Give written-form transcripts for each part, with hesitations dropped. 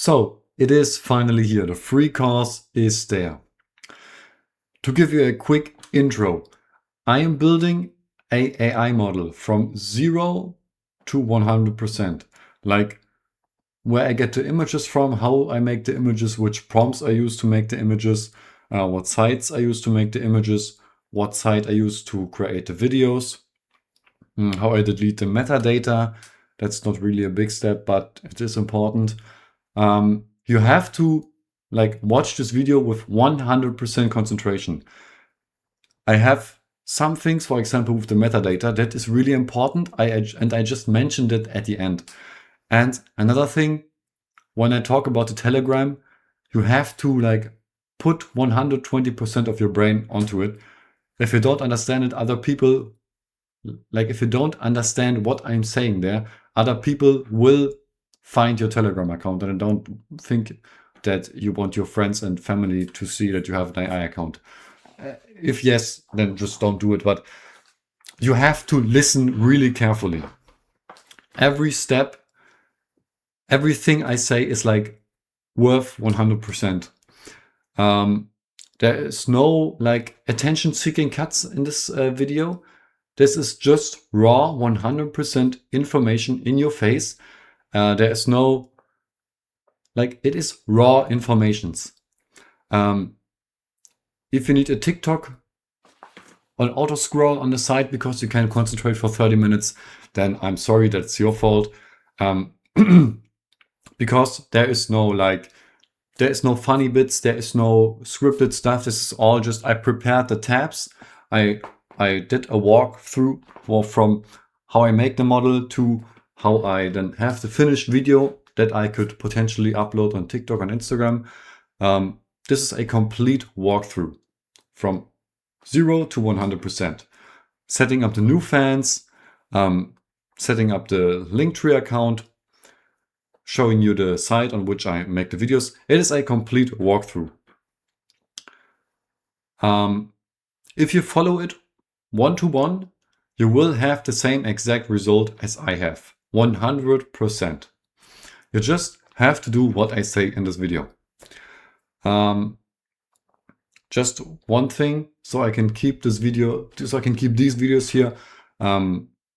So it is finally here. The free course is there. To give you a quick intro, I am building a AI model from 0 to 100%. Like where I get the images from, how I make the images, which prompts I use to make the images, what sites I use to make the images, what site I use to create the videos, how I delete the metadata. That's not really a big step, but it is important. You have to watch this video with 100% concentration. I have some things, for example, with the metadata, that is really important. I just mentioned it at the end. And another thing, when I talk about the Telegram, you have to put 120% of your brain onto it. If you don't understand it, other people, if you don't understand what I'm saying there, other people will find your Telegram account. And I don't think that you want your friends and family to see that you have an AI account. If yes, then just don't do it. But you have to listen really carefully. Every step, everything I say is worth 100%. There is no attention-seeking cuts in this video. This is just raw 100% information in your face. There is no, it is raw informations. If you need a TikTok on auto scroll on the side because you can't concentrate for 30 minutes, then I'm sorry, that's your fault. Because there is no funny bits, there is no scripted stuff. This is all just, I prepared the tabs. I did a walkthrough from how I make the model to how I then have the finished video that I could potentially upload on TikTok and Instagram. This is a complete walkthrough from 0 to 100%. Setting up the Nufans, setting up the Linktree account, showing you the site on which I make the videos. It is a complete walkthrough. If you follow it one-to-one, you will have the same exact result as I have, 100%. You just have to do what I say in this video. Just one thing, so I can keep these videos here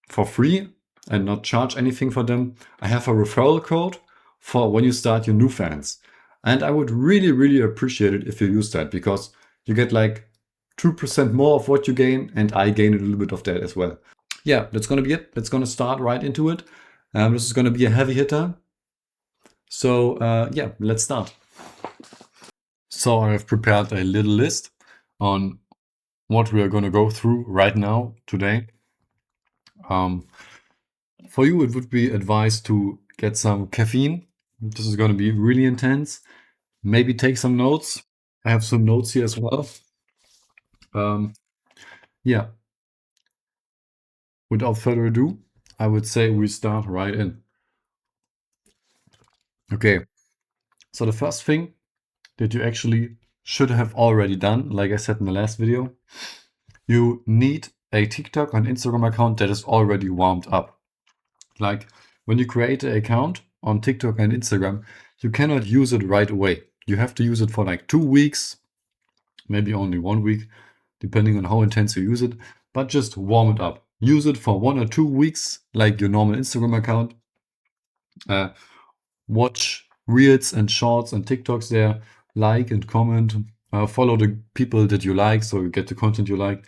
for free and not charge anything for them. I have a referral code for when you start your Nufans. And I would really, really appreciate it if you use that, because you get 2% more of what you gain, and I gain a little bit of that as well. Yeah, that's going to be it. Let's going to start right into it. This is going to be a heavy hitter. So yeah, let's start. So I have prepared a little list on what we are going to go through right now, today. For you, it would be advised to get some caffeine. This is going to be really intense. Maybe take some notes. I have some notes here as well. Yeah. Without further ado, I would say we start right in. Okay. So the first thing that you actually should have already done, like I said in the last video, you need a TikTok and Instagram account that is already warmed up. Like when you create an account on TikTok and Instagram, you cannot use it right away. You have to use it for 2 weeks, maybe only 1 week, depending on how intense you use it, but just warm it up. Use it for 1 or 2 weeks, like your normal Instagram account. Watch Reels and Shorts and TikToks there, like and comment, follow the people that you like so you get the content you like,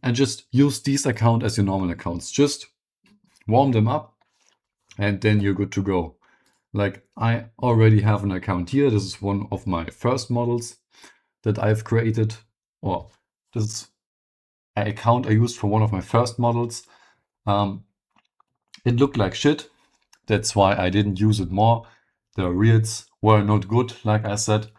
and just use these accounts as your normal accounts. Just warm them up and then you're good to go. I already have an account here. This is one of my first models that I've created, or this is an account I used for one of my first models. It looked like shit. That's why I didn't use it more. The reels were not good, like I said,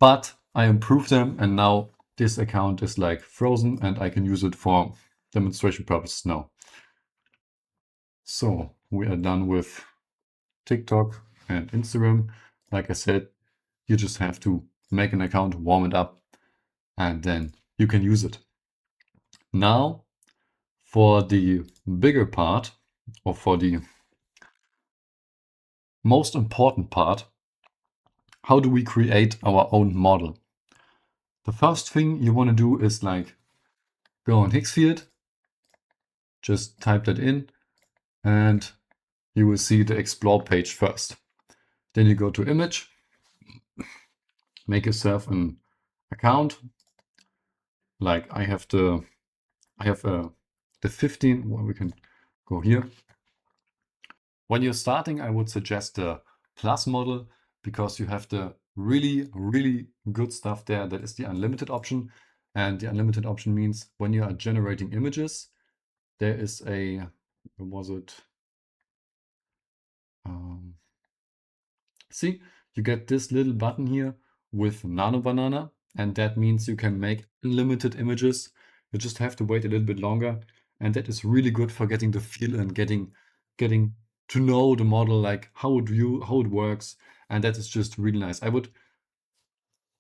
but I improved them, and now this account is frozen and I can use it for demonstration purposes now. So we are done with TikTok and Instagram. Like I said, you just have to make an account, warm it up, and then you can use it. Now, for the bigger part, or for the most important part, how do we create our own model? The first thing you want to do is like go on Higgsfield, just type that in, and you will see the explore page first. Then you go to image, make yourself an account. Like I have the 15. Well, we can go here. When you're starting, I would suggest the plus model because you have the really good stuff there. That is the unlimited option. And the unlimited option means when you are generating images, there is a, what was it? See, you get this little button here with Nano Banana, and that means you can make unlimited images. You just have to wait a little bit longer. And that is really good for getting the feel and getting to know the model, like how it works. And that is just really nice. I would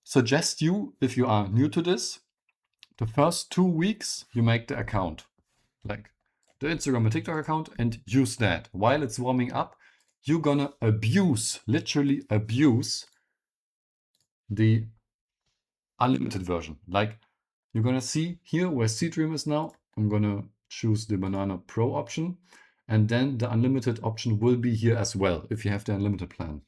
suggest you, if you are new to this, the first 2 weeks you make the account, like the Instagram and TikTok account, and use that. While it's warming up, you're gonna literally abuse the unlimited version. Like you're gonna see here where Seedream is now, I'm gonna choose the Banana Pro option, and then the unlimited option will be here as well if you have the unlimited plan.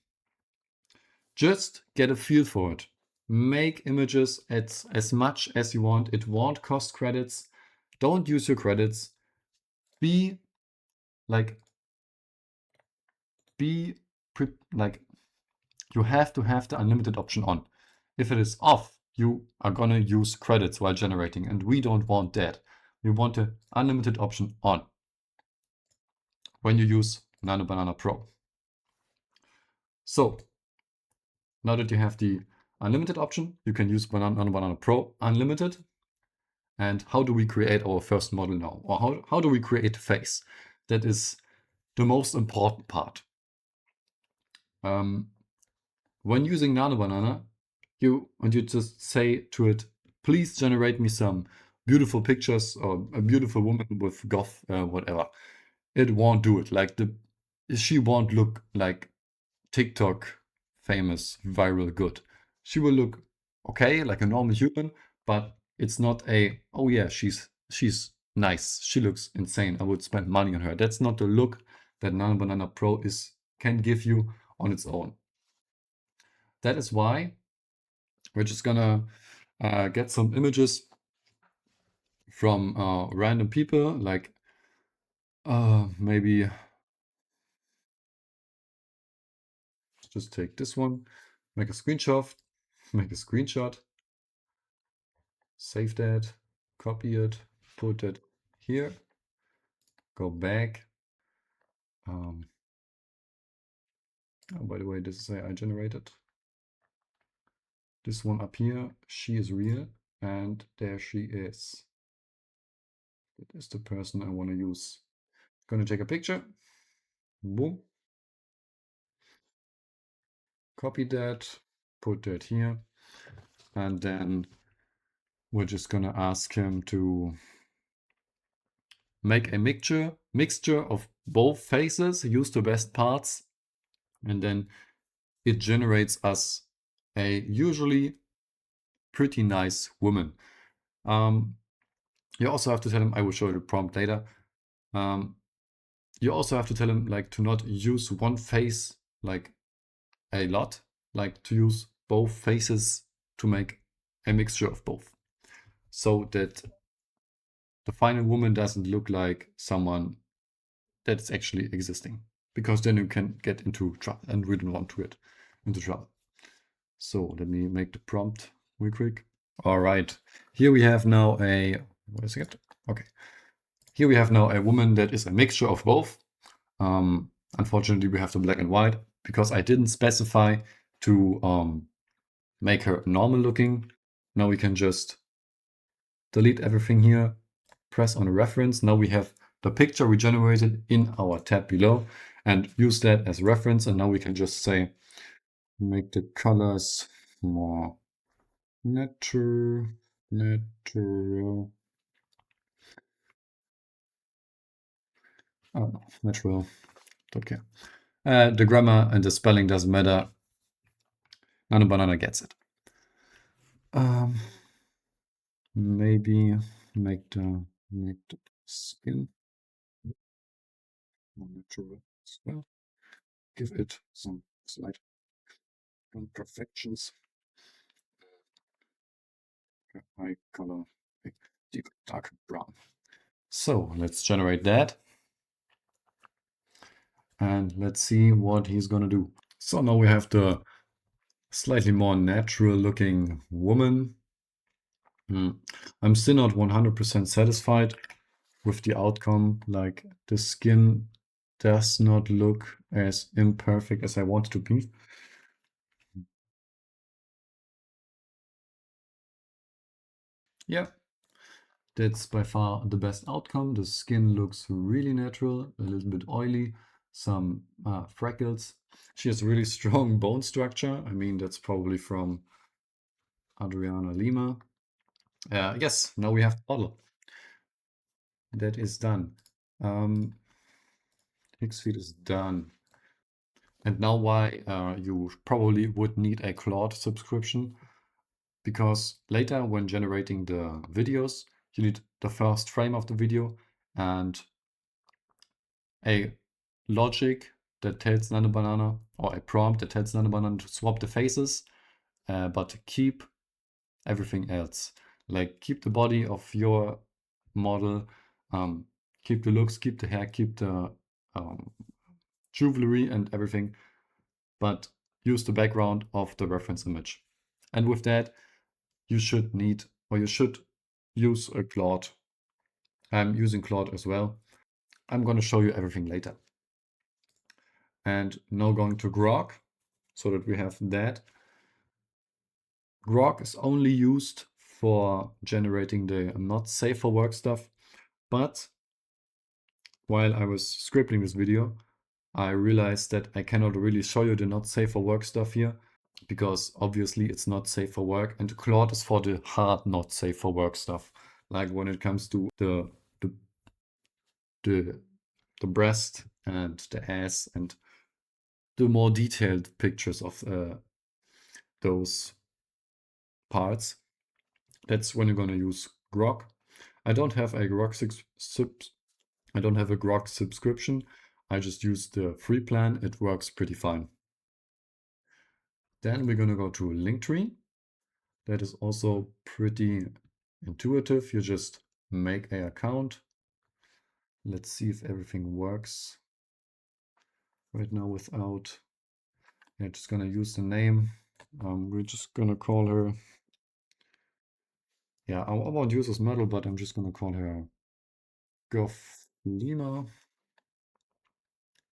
Just get a feel for it. Make images as much as you want. It won't cost credits. Don't use your credits. Be like, you have to have the unlimited option on. If it is off, you are gonna use credits while generating, and we don't want that. We want the unlimited option on when you use Nano Banana Pro. So now that you have the unlimited option, you can use Nano Banana Pro Unlimited. And how do we create our first model now? Or how do we create a face? That is the most important part. When using Nano Banana, you just say to it, please generate me some beautiful pictures or a beautiful woman with goth, whatever. It won't do it. Like she won't look like TikTok famous, viral good. She will look okay, like a normal human, but it's not oh yeah, she's nice. She looks insane. I would spend money on her. That's not the look that Nano Banana Pro can give you on its own. That is why we're just gonna get some images from random people, like maybe just take this one, make a screenshot, save that, copy it, put it here, go back. Oh, by the way, this is AI generated. This one up here, she is real, and there she is. That is the person I want to use. Gonna take a picture. Boom. Copy that, put that here, and then we're just gonna ask him to make a mixture of both faces, use the best parts, and then it generates us a usually pretty nice woman. You also have to tell him, I will show you the prompt later. You also have to tell him like to not use one face like a lot, like to use both faces to make a mixture of both, so that the final woman doesn't look like someone that's actually existing, because then you can get into trouble, and we don't want to get into trouble. So let me make the prompt real quick. All right, here we have now wait a second. Okay, here we have now a woman that is a mixture of both. Unfortunately, we have the black and white because I didn't specify to make her normal looking. Now we can just delete everything here, press on a reference. Now we have the picture we generated in our tab below and use that as reference. And now we can just say, make the colors more natural. Oh, no, natural. Don't care. The grammar and the spelling doesn't matter. Nano Banana gets it. Maybe make the skin more natural as well. Give it some slight imperfections. High color, deep dark brown. So let's generate that. And let's see what he's gonna do. So now we have the slightly more natural looking woman. I'm still not 100% satisfied with the outcome. Like the skin does not look as imperfect as I want it to be. Yeah, that's by far the best outcome. The skin looks really natural, a little bit oily, some freckles. She has really strong bone structure. I mean, that's probably from Adriana Lima. Yes, now we have the model. That is done. Higgsfeed is done. And now why you probably would need a Claude subscription, because later when generating the videos, you need the first frame of the video and a logic that tells Nano Banana, or a prompt that tells Nano Banana to swap the faces, but keep everything else. Like keep the body of your model, keep the looks, keep the hair, keep the jewelry and everything, but use the background of the reference image. And with that, you should need, or you should use a Claude. I'm using Claude as well. I'm going to show you everything later. And now going to Grok, so that we have that. Grok is only used for generating the not safe for work stuff. But while I was scripting this video, I realized that I cannot really show you the not safe for work stuff here, because obviously it's not safe for work, and Claude is for the hard not safe for work stuff. Like when it comes to the breast and the ass and the more detailed pictures of those parts. That's when you're going to use Grok. I don't have a Grok subscription. I just use the free plan. It works pretty fine. Then we're going to go to Linktree. That is also pretty intuitive. You just make an account. Let's see if everything works right now without. Yeah, just gonna use the name. We're just gonna call her. Yeah, I won't use this model, but I'm just gonna call her Goff Lima.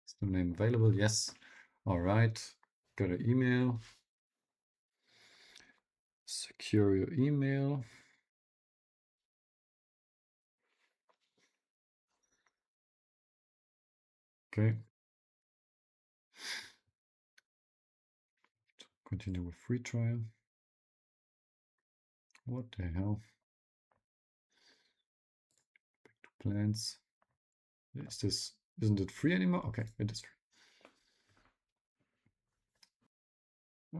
Is the name available? Yes. All right. Got an email. Secure your email. Okay. Continue with free trial. What the hell? Back to plans. Isn't it free anymore? Okay, it is free.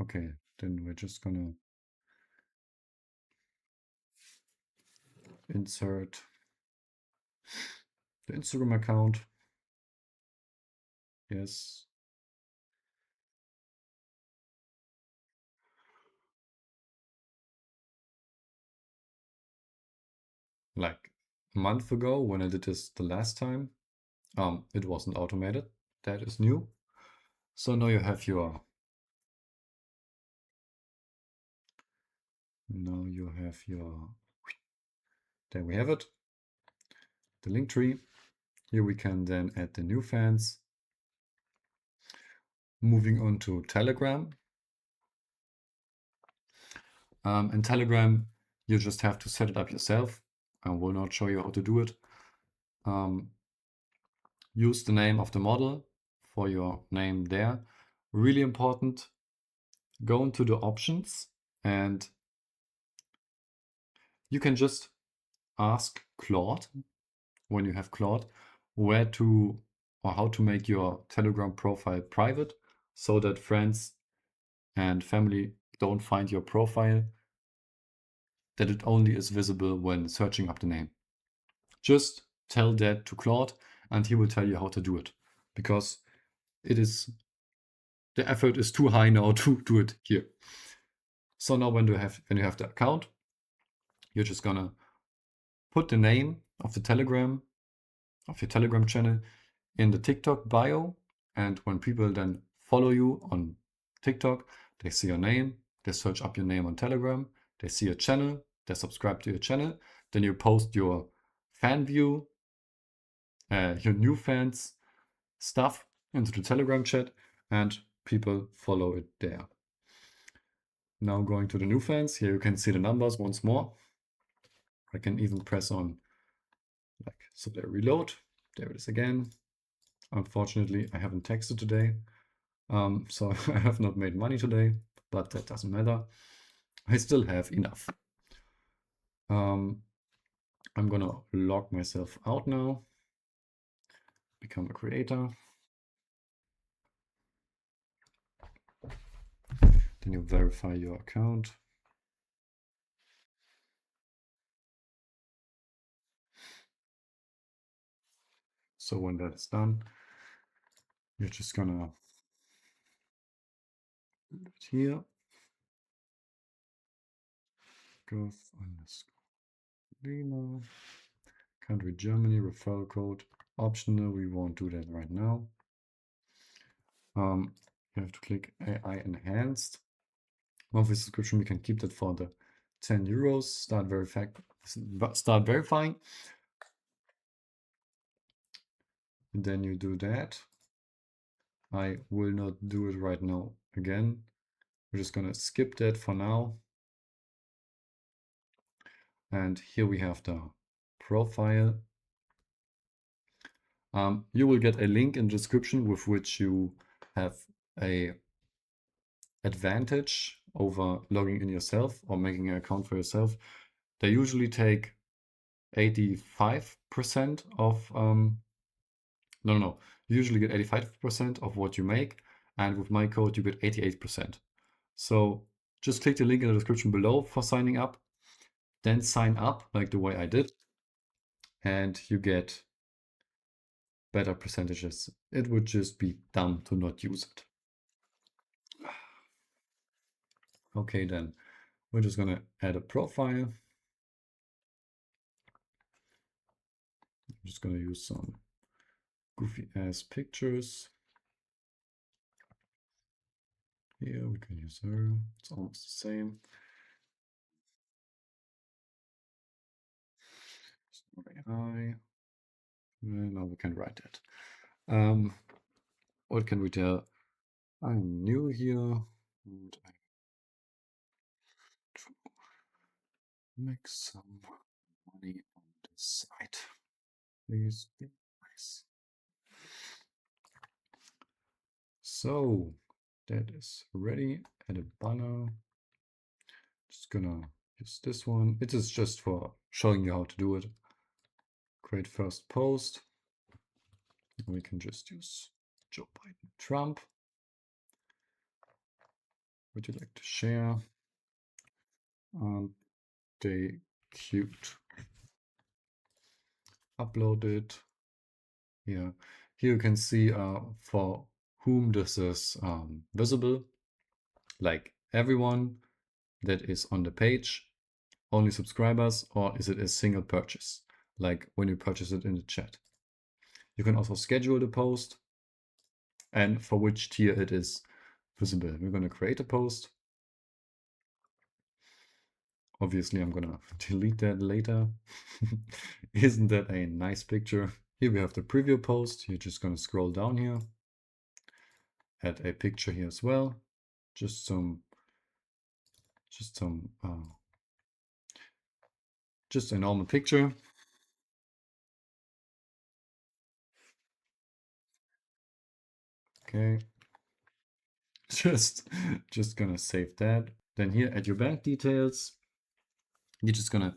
Okay, then we're just gonna insert the Instagram account. Yes. Like a month ago when I did this the last time, it wasn't automated. That is new. So now you have your there we have it, the link tree. Here we can then add the new fans. Moving on to Telegram. In Telegram, you just have to set it up yourself. I will not show you how to do it. Use the name of the model for your name there. Really important. Go into the options and you can just ask Claude, when you have Claude, where to or how to make your Telegram profile private so that friends and family don't find your profile, that it only is visible when searching up the name. Just tell that to Claude and he will tell you how to do it, because the effort is too high now to do it here. So now when you have the account, you're just gonna put the name of your Telegram channel in the TikTok bio. And when people then follow you on TikTok, they see your name, they search up your name on Telegram, they see your channel, they subscribe to your channel. Then you post your fan view, your new fans stuff into the Telegram chat, and people follow it there. Now going to the new fans, here you can see the numbers once more. I can even press on, so they reload. There it is again. Unfortunately, I haven't texted today, so I have not made money today, but that doesn't matter. I still have enough. I'm gonna log myself out now, become a creator. Then you verify your account. So when that is done, you're just gonna put it here. Gov_Lena. Country Germany, referral code optional. We won't do that right now. You have to click AI enhanced. Monthly subscription, we can keep that for the 10 euros. Start verifying. And then you do that. I will not do it right now again. We're just gonna skip that for now. And here we have the profile. You will get a link in the description with which you have a advantage over logging in yourself or making an account for yourself. They usually take 85% of, no, you usually get 85% of what you make. And with my code, you get 88%. So just click the link in the description below for signing up, then sign up like the way I did, and you get better percentages. It would just be dumb to not use it. Okay, then we're just gonna add a profile. I'm just gonna use some goofy ass pictures. Here we can use her. It's almost the same. AI. Now we can write it. What can we tell? I'm new here and I to make some money on this site. Please be nice. So that is ready. Add a banner. Just gonna use this one. It is just for showing you how to do it. Create first post. We can just use Joe Biden, Trump. Would you like to share? They cute. Upload it. Yeah. Here you can see for whom this is visible. Like everyone that is on the page, only subscribers, or is it a single purchase? Like when you purchase it in the chat. You can also schedule the post and for which tier it is visible. We're going to create a post. Obviously, I'm going to delete that later. Isn't that a nice picture? Here we have the preview post. You're just going to scroll down here. Add a picture here as well. Just a normal picture. Okay. Just gonna save that. Then here add your bank details. You're just gonna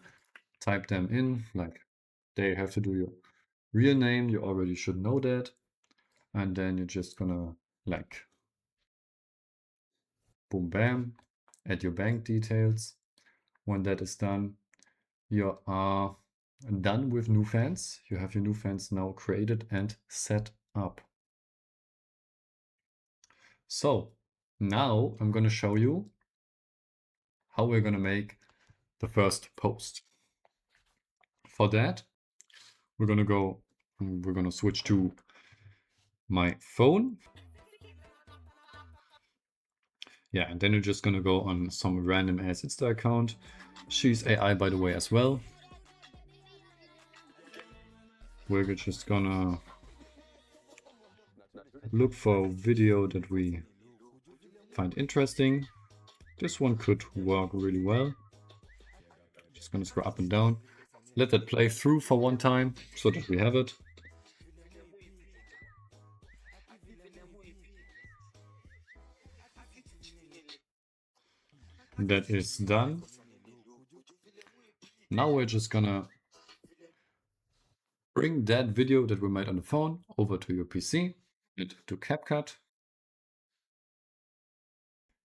type them in, like they have to do your real name. You already should know that. And then you're just gonna like boom, bam, add your bank details. When that is done, you are done with Nufans. You have your Nufans now created and set up. So now I'm going to show you how we're going to make the first post. For that, we're going to switch to my phone. Yeah, and then you're just going to go on some random ass Insta account. She's AI, by the way, as well. We're just gonna look for a video that we find interesting. This one could work really well. Just gonna scroll up and down. Let that play through for one time so that we have it. That is done. Now we're just gonna bring that video that we made on the phone over to your PC and to CapCut.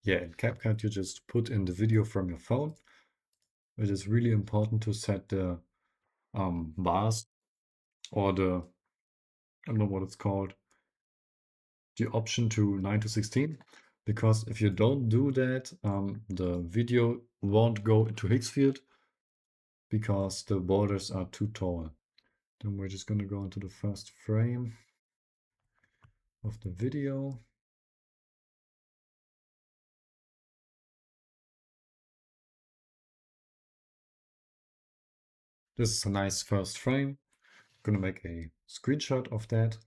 Yeah, in CapCut you just put in the video from your phone. It is really important to set the bars or the, I don't know what it's called, the option to 9 to 16, because if you don't do that, the video won't go into Higgsfield because the borders are too tall. Then we're just going to go into the first frame of the video. This is a nice first frame. I'm going to make a screenshot of that.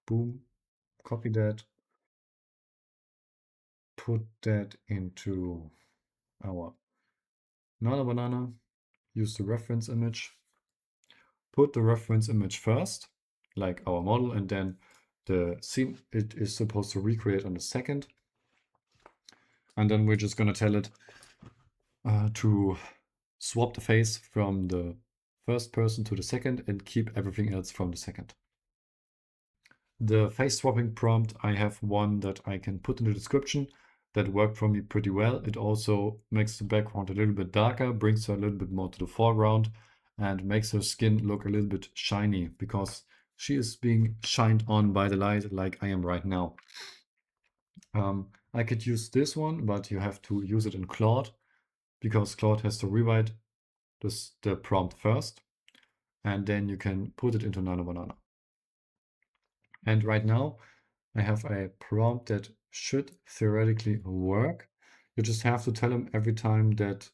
Boom, copy that, put that into our Nana Banana, use the reference image, put the reference image first, like our model, and then the scene it is supposed to recreate on the second. And then we're just going to tell it to swap the face from the first person to the second and keep everything else from the second. The face swapping prompt, I have one that I can put in the description that worked for me pretty well. It also makes the background a little bit darker, brings her a little bit more to the foreground, and makes her skin look a little bit shiny because she is being shined on by the light like I am right now. I could use this one, but you have to use it in Claude because Claude has to rewrite the prompt first, and then you can put it into Nano Banana. And right now I have a prompt that should theoretically work. You just have to tell him every time that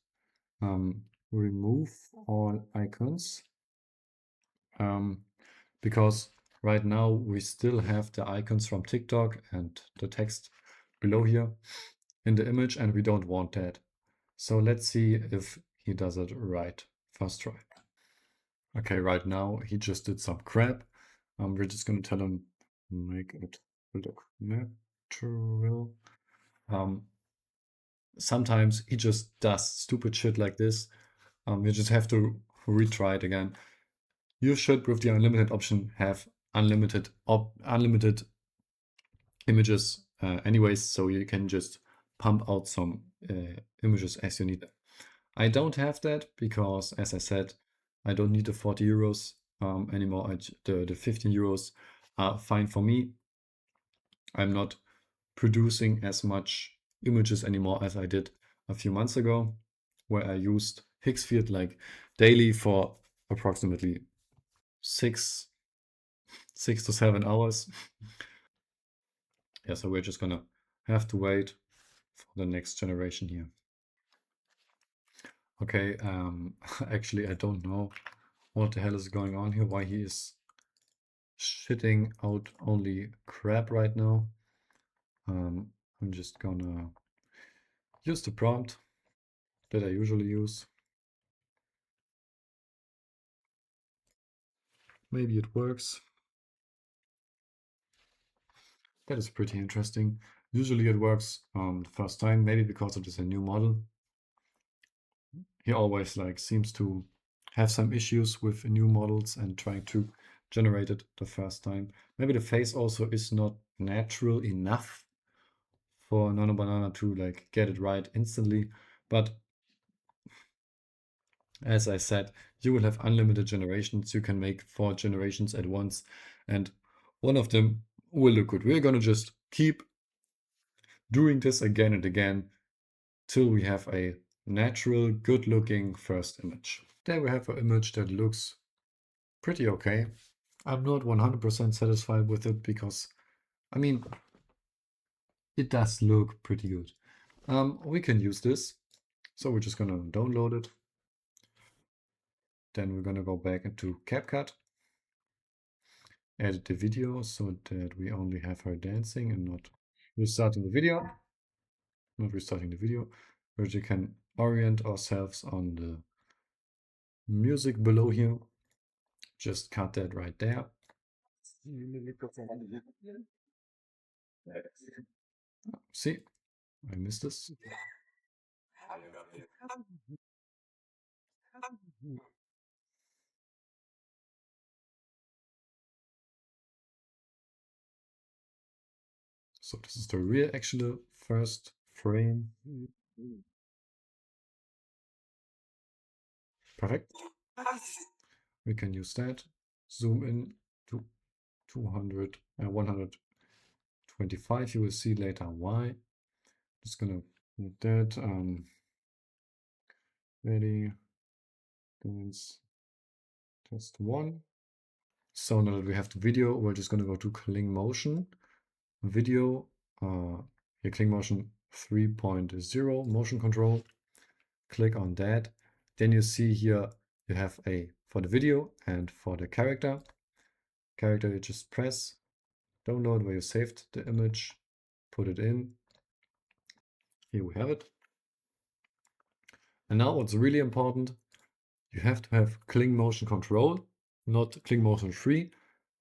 remove all icons, because right now we still have the icons from TikTok and the text below here in the image, and we don't want that. So let's see if he does it right first try. Okay, right now he just did some crap. We're just going to tell him make it look natural. Sometimes he just does stupid shit like this. You just have to retry it again. You should, with the unlimited option, have unlimited images anyways, so you can just pump out some images as you need them. I don't have that because, as I said, I don't need the 40 euros anymore. The 15 euros are fine for me. I'm not producing as much images anymore as I did a few months ago, where I used Higgsfield like daily for approximately 6 to 7 hours. Yeah, so we're just gonna have to wait for the next generation here. Okay, actually I don't know what the hell is going on here, why he is shitting out only crap right now. I'm just gonna use the prompt that I usually use. Maybe it works. That is pretty interesting. Usually it works the first time, maybe because it is a new model. He always seems to have some issues with new models and trying to generate it the first time. Maybe the face also is not natural enough for Nano Banana to like get it right instantly. But as I said, you will have unlimited generations. You can make 4 generations at once, and one of them will look good. We're gonna just keep doing this again and again till we have a natural, good-looking first image. There we have an image that looks pretty okay. I'm not 100% satisfied with it because, I mean, it does look pretty good. We can use this. So we're just gonna download it. Then we're gonna go back into CapCut, edit the video so that we only have her dancing and not restarting the video. Not restarting the video, where we can orient ourselves on the music below here. Just cut that right there. See, I missed this. So this is the real actual first frame. Perfect. We can use that. Zoom in to 125. You will see later why. Just gonna move that. Ready. Dance. Test 1. So now that we have the video, we're just gonna go to Kling Motion. Video. Here Kling Motion 3.0 motion control. Click on that. Then you see here you have a for the video and for the character. Character, you just press download where you saved the image, put it in. Here we have it. And now what's really important, you have to have Kling Motion Control, not Kling Motion 3.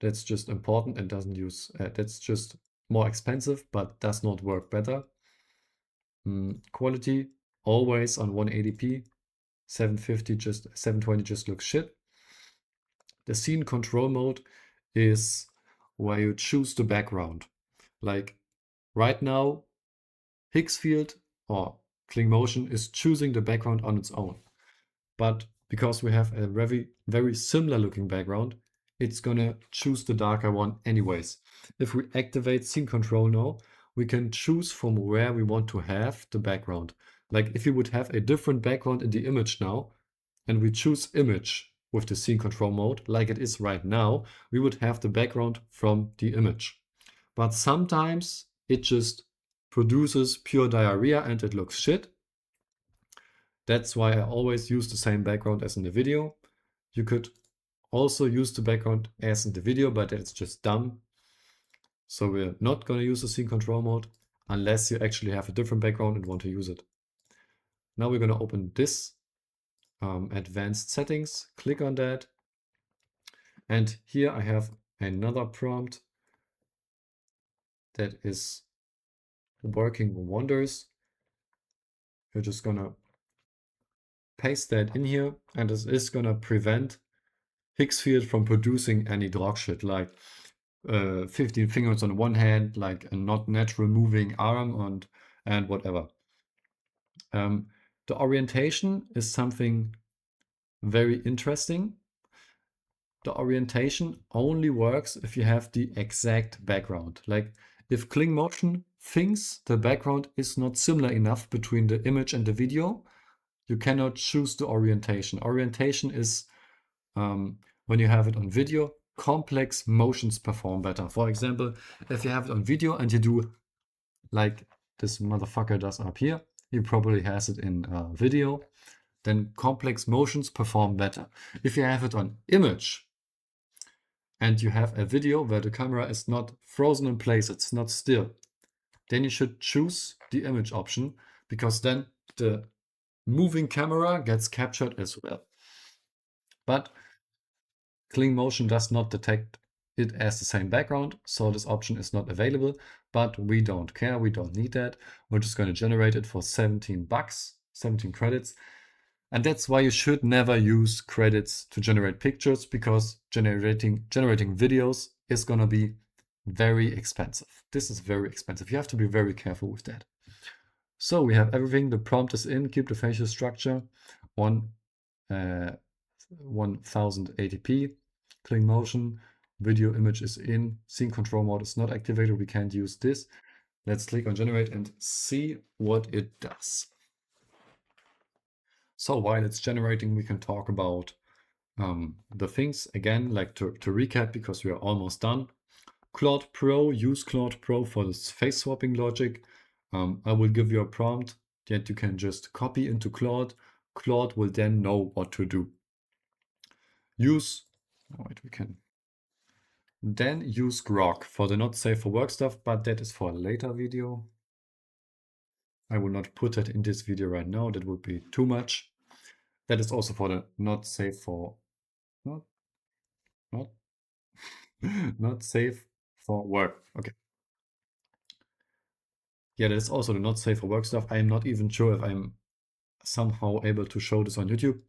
That's just important and doesn't use, that's just more expensive, but does not work better. Quality, always on 180p. 720 just looks shit. The scene control mode is where you choose the background. Like right now, Higgsfield or Kling Motion is choosing the background on its own. But because we have a very similar looking background, it's gonna choose the darker one anyways. If we activate scene control now, we can choose from where we want to have the background. Like if you would have a different background in the image now, and we choose image with the scene control mode, like it is right now, we would have the background from the image. But sometimes it just produces pure diarrhea and it looks shit. That's why I always use the same background as in the video. You could also use the background as in the video, but it's just dumb. So we're not going to use the scene control mode unless you actually have a different background and want to use it. Now we're going to open this advanced settings, click on that. And here I have another prompt that is working wonders. We're just going to paste that in here, and this is going to prevent Higgsfield from producing any dog shit like 15 fingers on one hand, like a not natural moving arm and whatever. The orientation is something very interesting. The orientation only works if you have the exact background. Like if Kling Motion thinks the background is not similar enough between the image and the video, you cannot choose the orientation. Orientation is when you have it on video, complex motions perform better. For example, if you have it on video and you do like this motherfucker does up here, he probably has it in video, then complex motions perform better. If you have it on image and you have a video where the camera is not frozen in place, it's not still, then you should choose the image option because then the moving camera gets captured as well. But Kling Motion does not detect it as the same background, so this option is not available, but we don't care, we don't need that. We're just going to generate it for 17 bucks, 17 credits. And that's why you should never use credits to generate pictures, because generating videos is going to be very expensive. This is very expensive. You have to be very careful with that. So we have everything. The prompt is in. Keep the facial structure on 1080p. Clean motion. Video image is in. Scene control mode is not activated. We can't use this. Let's click on generate and see what it does. So while it's generating, we can talk about the things again, like to recap, because we are almost done. Claude Pro, use Claude Pro for this face swapping logic. I will give you a prompt that you can just copy into Claude. Claude will then know what to do. Then use Grok for the not safe for work stuff, but that is for a later video. I will not put it in this video right now. That would be too much. That is also for the not safe for not safe for work. Okay. Yeah, that is also the not safe for work stuff. I am not even sure if I'm somehow able to show this on YouTube,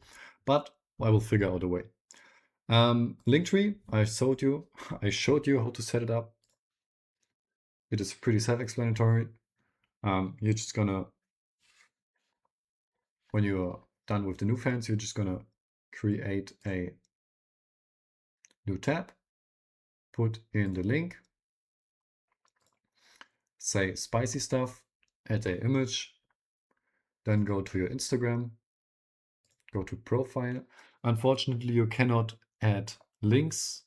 but I will figure out a way. Linktree, I showed you how to set it up. It is pretty self-explanatory. You're just gonna, when you're done with the Nufans, you're just gonna create a new tab, put in the link, say spicy stuff, add an image, then go to your Instagram, go to profile. Unfortunately, you cannot add links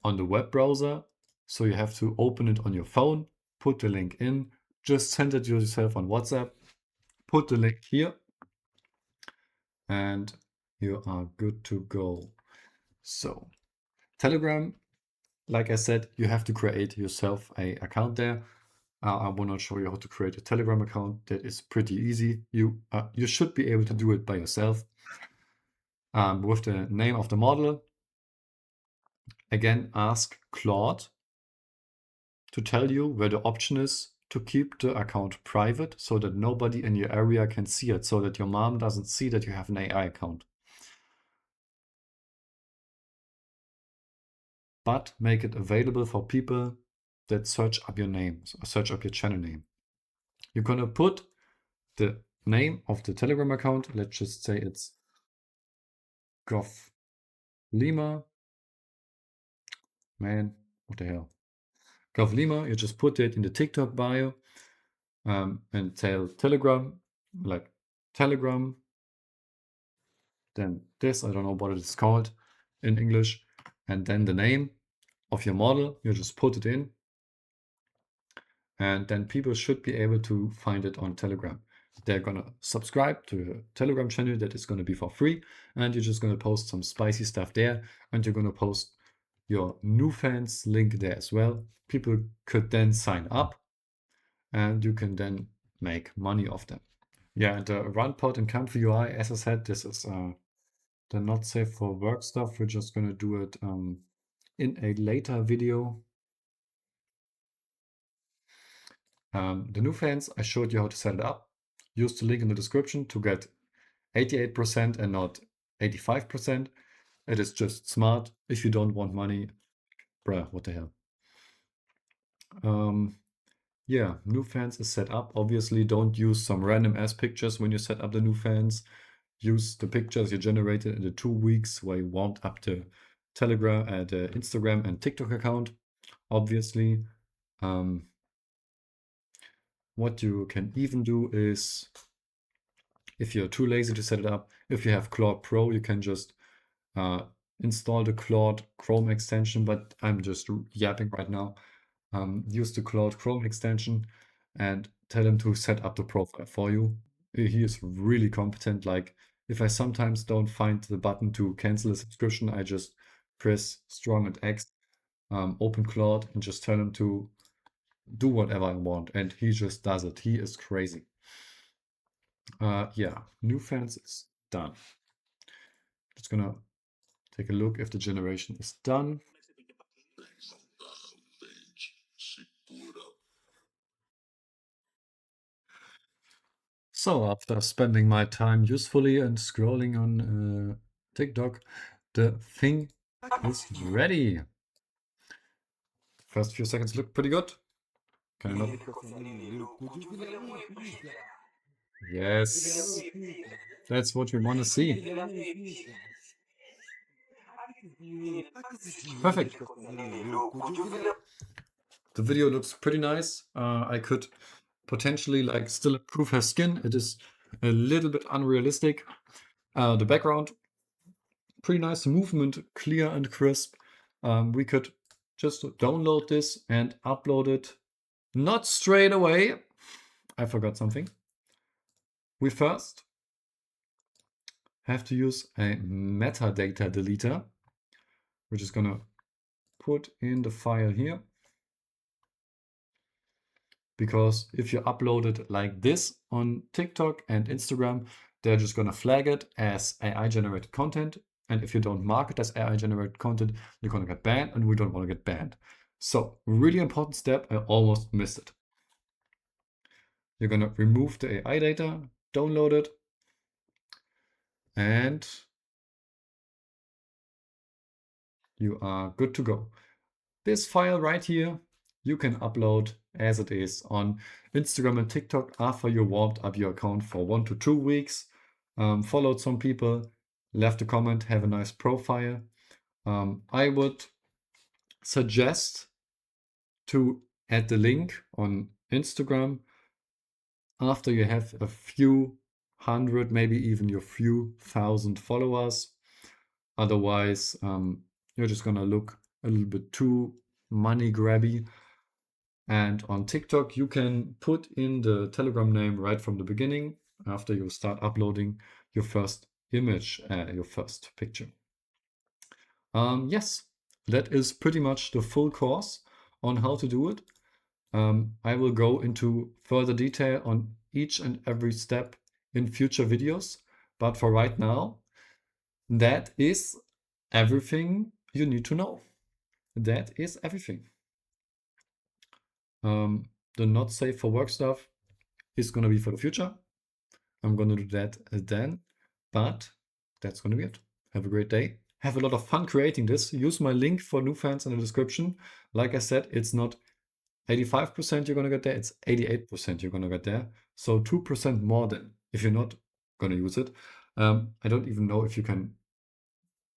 on the web browser, so you have to open it on your phone, put the link in, just send it yourself on WhatsApp, put the link here, and you are good to go. So Telegram, like I said, you have to create yourself an account there. I will not show you how to create a Telegram account. That is pretty easy. You should be able to do it by yourself. With the name of the model, again, ask Claude to tell you where the option is to keep the account private so that nobody in your area can see it, so that your mom doesn't see that you have an AI account. But make it available for people that search up your name, or search up your channel name. You're gonna put the name of the Telegram account. Let's just say it's Gov Lima. Man, what the hell? Gov Lima, you just put it in the TikTok bio and tell Telegram, like Telegram. Then this, I don't know what it is called in English. And then the name of your model, you just put it in. And then people should be able to find it on Telegram. They're going to subscribe to a Telegram channel that is going to be for free. And you're just going to post some spicy stuff there. And you're going to post your Nufans link there as well. People could then sign up and you can then make money off them. Yeah, and the run pod and comfy UI, as I said, this is the not safe for work stuff. We're just going to do it in a later video. The Nufans, I showed you how to set it up. Use the link in the description to get 88% and not 85%. It is just smart. If you don't want money, bruh, what the hell. Yeah, Nufans is set up. Obviously, don't use some random ass pictures when you set up the Nufans. Use the pictures you generated in the 2 weeks where you warmed up the Telegram, the Instagram and TikTok account. Obviously, what you can even do is, if you're too lazy to set it up, if you have Claude Pro, you can just install the Claude Chrome extension, but I'm just yapping right now. Use the Claude Chrome extension and tell him to set up the profile for you. He is really competent. Like, if I sometimes don't find the button to cancel a subscription, I just press Strong and X, open Claude, and just tell him to do whatever I want, and he just does it. He is crazy. Yeah, Nufans is done. Just gonna take a look if the generation is done. So after spending my time usefully and scrolling on TikTok, the thing is ready. First few seconds look pretty good. Can I not? Yes. That's what we want to see. Perfect. The video looks pretty nice. I could potentially like still improve her skin. It is a little bit unrealistic. The background, pretty nice. Movement, clear and crisp. We could just download this and upload it. Not straight away. I forgot something. We first have to use a metadata deleter, which is gonna put in the file here. Because if you upload it like this on TikTok and Instagram, they're just gonna flag it as AI generated content. And if you don't mark it as AI generated content, you're gonna get banned, and we don't want to get banned. So really important step, I almost missed it. You're gonna remove the AI data, download it, and you are good to go. This file right here, you can upload as it is on Instagram and TikTok after you warmed up your account for 1 to 2 weeks, followed some people, left a comment, have a nice profile. I would suggest to add the link on Instagram after you have a few hundred, maybe even your few thousand followers. Otherwise, you're just gonna look a little bit too money grabby. And on TikTok, you can put in the Telegram name right from the beginning after you start uploading your first image, your first picture. Yes, that is pretty much the full course on how to do it. I will go into further detail on each and every step in future videos. But for right now, that is everything you need to know. That is everything. The not safe for work stuff is going to be for the future. I'm going to do that then, but that's going to be it. Have a great day. Have a lot of fun creating this. Use my link for Nufans in the description. Like I said, it's not 85% you're going to get there, it's 88% you're going to get there. So 2% more than if you're not going to use it. I don't even know if you can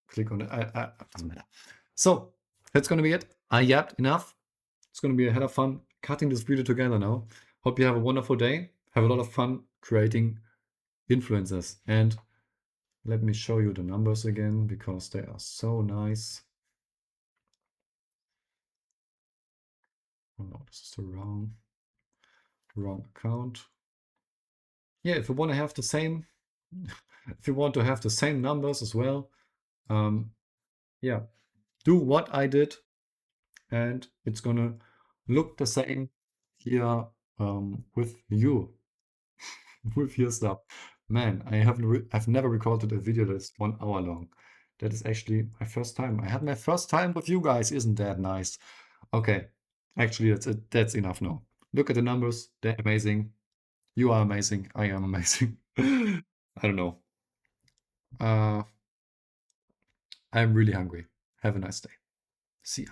click on it. Doesn't matter. So that's going to be it. I yapped enough. It's going to be a hell of fun cutting this video together now. Hope you have a wonderful day. Have a lot of fun creating influencers. And let me show you the numbers again because they are so nice. Oh no, this is the wrong account. Yeah, if you want to have the same, if you want to have the same numbers as well, yeah, do what I did, and it's gonna look the same here with you, with your stuff. Man, I've never recorded a video that's 1 hour long. That is actually my first time. I had my first time with you guys. Isn't that nice? Okay, actually, that's it. That's enough now. Look at the numbers. They're amazing. You are amazing. I am amazing. I don't know. I'm really hungry. Have a nice day. See ya.